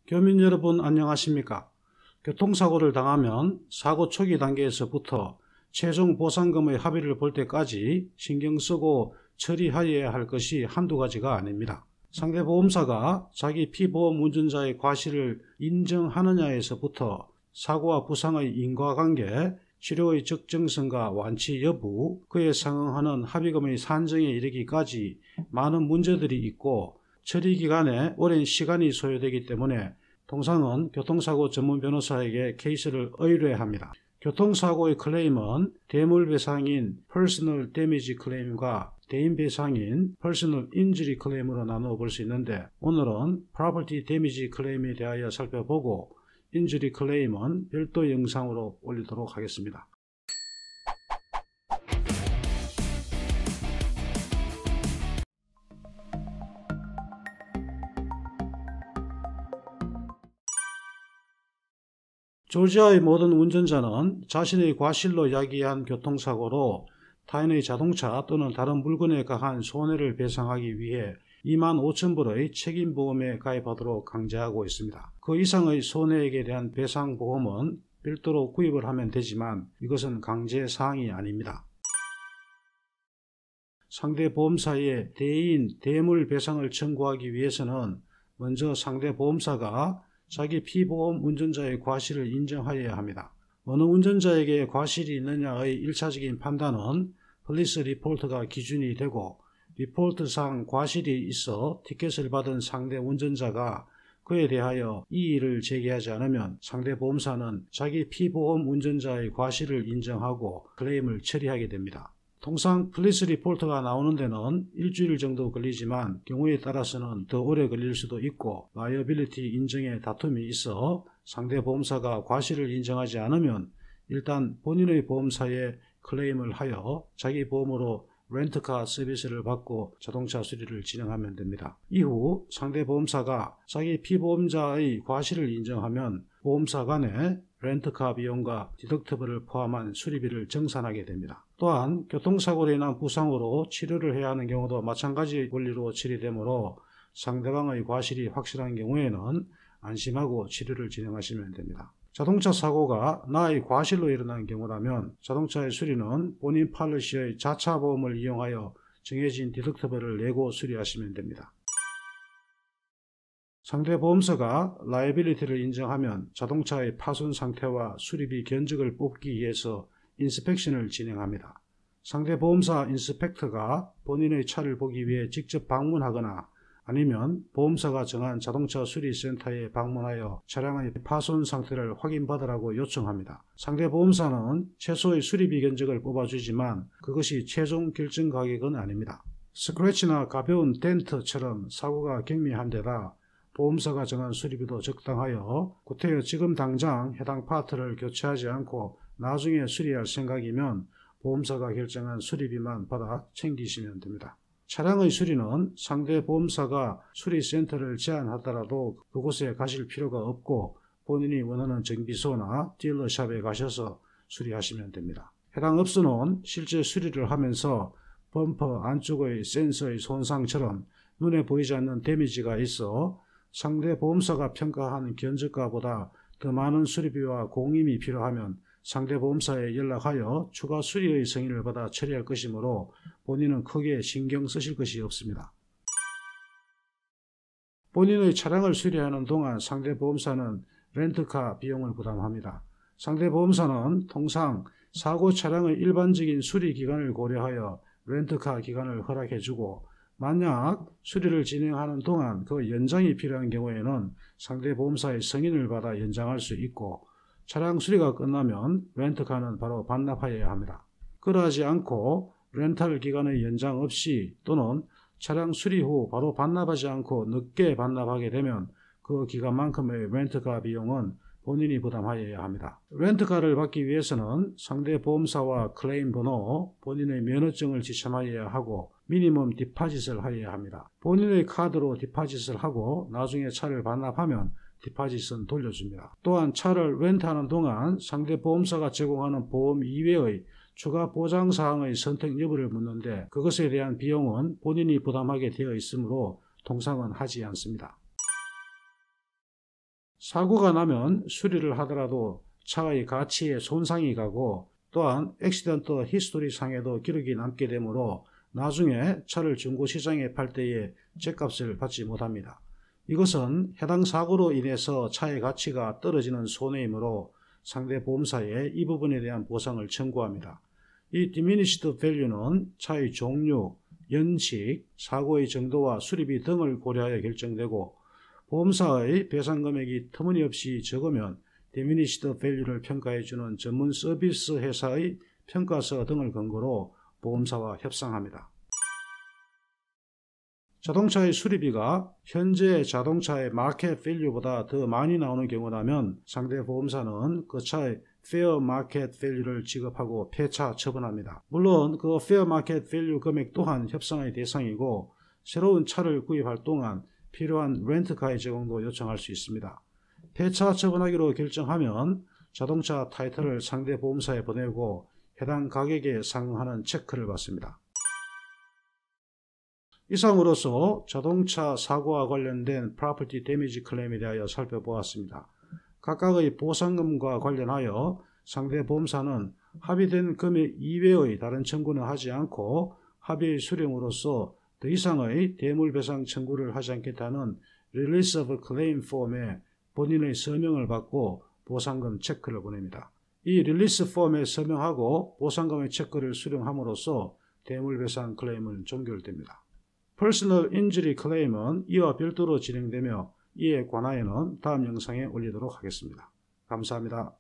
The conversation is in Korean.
교민 여러분 안녕하십니까? 교통사고를 당하면 사고 초기 단계에서부터 최종 보상금의 합의를 볼 때까지 신경 쓰고 처리하여야 할 것이 한두 가지가 아닙니다. 상대 보험사가 자기 피보험 운전자의 과실을 인정하느냐에서부터 사고와 부상의 인과관계, 치료의 적정성과 완치 여부, 그에 상응하는 합의금의 산정에 이르기까지 많은 문제들이 있고 처리 기간에 오랜 시간이 소요되기 때문에 통상은 교통사고 전문 변호사에게 케이스를 의뢰합니다. 교통사고의 클레임은 대물배상인 Personal Damage Claim과 대인배상인 Personal Injury Claim으로 나누어 볼 수 있는데, 오늘은 Property Damage Claim에 대하여 살펴보고 Injury Claim은 별도 영상으로 올리도록 하겠습니다. 조지아의 모든 운전자는 자신의 과실로 야기한 교통사고로 타인의 자동차 또는 다른 물건에 가한 손해를 배상하기 위해 25,000불의 책임보험에 가입하도록 강제하고 있습니다. 그 이상의 손해액에 대한 배상보험은 별도로 구입을 하면 되지만 이것은 강제사항이 아닙니다. 상대 보험사에 대인 대물배상을 청구하기 위해서는 먼저 상대 보험사가 자기 피보험 운전자의 과실을 인정하여야 합니다. 어느 운전자에게 과실이 있느냐의 1차적인 판단은 폴리스 리포트가 기준이 되고, 리포트상 과실이 있어 티켓을 받은 상대 운전자가 그에 대하여 이의를 제기하지 않으면 상대 보험사는 자기 피보험 운전자의 과실을 인정하고 클레임을 처리하게 됩니다. 통상 폴리스 리포트가 나오는 데는 일주일 정도 걸리지만 경우에 따라서는 더 오래 걸릴 수도 있고, 라이어빌리티 인정에 다툼이 있어 상대 보험사가 과실을 인정하지 않으면 일단 본인의 보험사에 클레임을 하여 자기 보험으로 렌트카 서비스를 받고 자동차 수리를 진행하면 됩니다. 이후 상대 보험사가 자기 피보험자의 과실을 인정하면 보험사 간에 렌트카 비용과 디덕터블을 포함한 수리비를 정산하게 됩니다. 또한 교통사고로 인한 부상으로 치료를 해야 하는 경우도 마찬가지 원리로 처리되므로 상대방의 과실이 확실한 경우에는 안심하고 치료를 진행하시면 됩니다. 자동차 사고가 나의 과실로 일어난 경우라면 자동차의 수리는 본인 팔러시의 자차 보험을 이용하여 정해진 디덕터블을 내고 수리하시면 됩니다. 상대 보험사가 라이빌리티를 인정하면 자동차의 파손 상태와 수리비 견적을 뽑기 위해서 인스펙션을 진행합니다. 상대 보험사 인스펙터가 본인의 차를 보기 위해 직접 방문하거나 아니면 보험사가 정한 자동차 수리센터에 방문하여 차량의 파손 상태를 확인받으라고 요청합니다. 상대 보험사는 최소의 수리비 견적을 뽑아주지만 그것이 최종 결정 가격은 아닙니다. 스크래치나 가벼운 덴트처럼 사고가 경미한 데다 보험사가 정한 수리비도 적당하여 구태여 지금 당장 해당 파트를 교체하지 않고 나중에 수리할 생각이면 보험사가 결정한 수리비만 받아 챙기시면 됩니다. 차량의 수리는 상대 보험사가 수리센터를 제안하더라도 그곳에 가실 필요가 없고 본인이 원하는 정비소나 딜러샵에 가셔서 수리하시면 됩니다. 해당 업소는 실제 수리를 하면서 범퍼 안쪽의 센서의 손상처럼 눈에 보이지 않는 데미지가 있어 상대 보험사가 평가한 견적가보다 더 많은 수리비와 공임이 필요하면 상대 보험사에 연락하여 추가 수리의 승인을 받아 처리할 것이므로 본인은 크게 신경 쓰실 것이 없습니다. 본인의 차량을 수리하는 동안 상대 보험사는 렌트카 비용을 부담합니다. 상대 보험사는 통상 사고 차량의 일반적인 수리 기간을 고려하여 렌트카 기간을 허락해주고, 만약 수리를 진행하는 동안 그 연장이 필요한 경우에는 상대 보험사의 승인을 받아 연장할 수 있고, 차량 수리가 끝나면 렌트카는 바로 반납하여야 합니다. 그러하지 않고 렌탈 기간의 연장 없이 또는 차량 수리 후 바로 반납하지 않고 늦게 반납하게 되면 그 기간만큼의 렌트카 비용은 본인이 부담하여야 합니다. 렌트카를 받기 위해서는 상대 보험사와 클레임 번호, 본인의 면허증을 지참하여야 하고 미니멈 디파짓을 하여야 합니다. 본인의 카드로 디파짓을 하고 나중에 차를 반납하면 디파짓은 돌려줍니다. 또한 차를 렌트하는 동안 상대 보험사가 제공하는 보험 이외의 추가 보장사항의 선택 여부를 묻는데 그것에 대한 비용은 본인이 부담하게 되어 있으므로 통상은 하지 않습니다. 사고가 나면 수리를 하더라도 차의 가치에 손상이 가고 또한 액시던트 히스토리 상에도 기록이 남게 되므로 나중에 차를 중고시장에 팔 때에 죗값을 받지 못합니다. 이것은 해당 사고로 인해서 차의 가치가 떨어지는 손해이므로 상대 보험사에 이 부분에 대한 보상을 청구합니다. 이 diminished value는 차의 종류, 연식, 사고의 정도와 수리비 등을 고려하여 결정되고 보험사의 배상 금액이 터무니없이 적으면 diminished value를 평가해주는 전문 서비스 회사의 평가서 등을 근거로 보험사와 협상합니다. 자동차의 수리비가 현재 자동차의 마켓 밸류보다 더 많이 나오는 경우라면 상대 보험사는 그 차의 페어 마켓 밸류를 지급하고 폐차 처분합니다. 물론 그 페어 마켓 밸류 금액 또한 협상의 대상이고 새로운 차를 구입할 동안 필요한 렌트카의 제공도 요청할 수 있습니다. 폐차 처분하기로 결정하면 자동차 타이틀을 상대 보험사에 보내고 해당 가격에 상응하는 체크를 받습니다. 이상으로서 자동차 사고와 관련된 프로퍼티 데미지 클레임에 대하여 살펴보았습니다. 각각의 보상금과 관련하여 상대 보험사는 합의된 금액 이외의 다른 청구는 하지 않고 합의의 수령으로서 더 이상의 대물배상 청구를 하지 않겠다는 Release of Claim 폼에 본인의 서명을 받고 보상금 체크를 보냅니다. 이 릴리스 폼에 서명하고 보상금의 체크를 수령함으로써 대물배상 클레임은 종결됩니다. Personal Injury Claim은 이와 별도로 진행되며 이에 관하여는 다음 영상에 올리도록 하겠습니다. 감사합니다.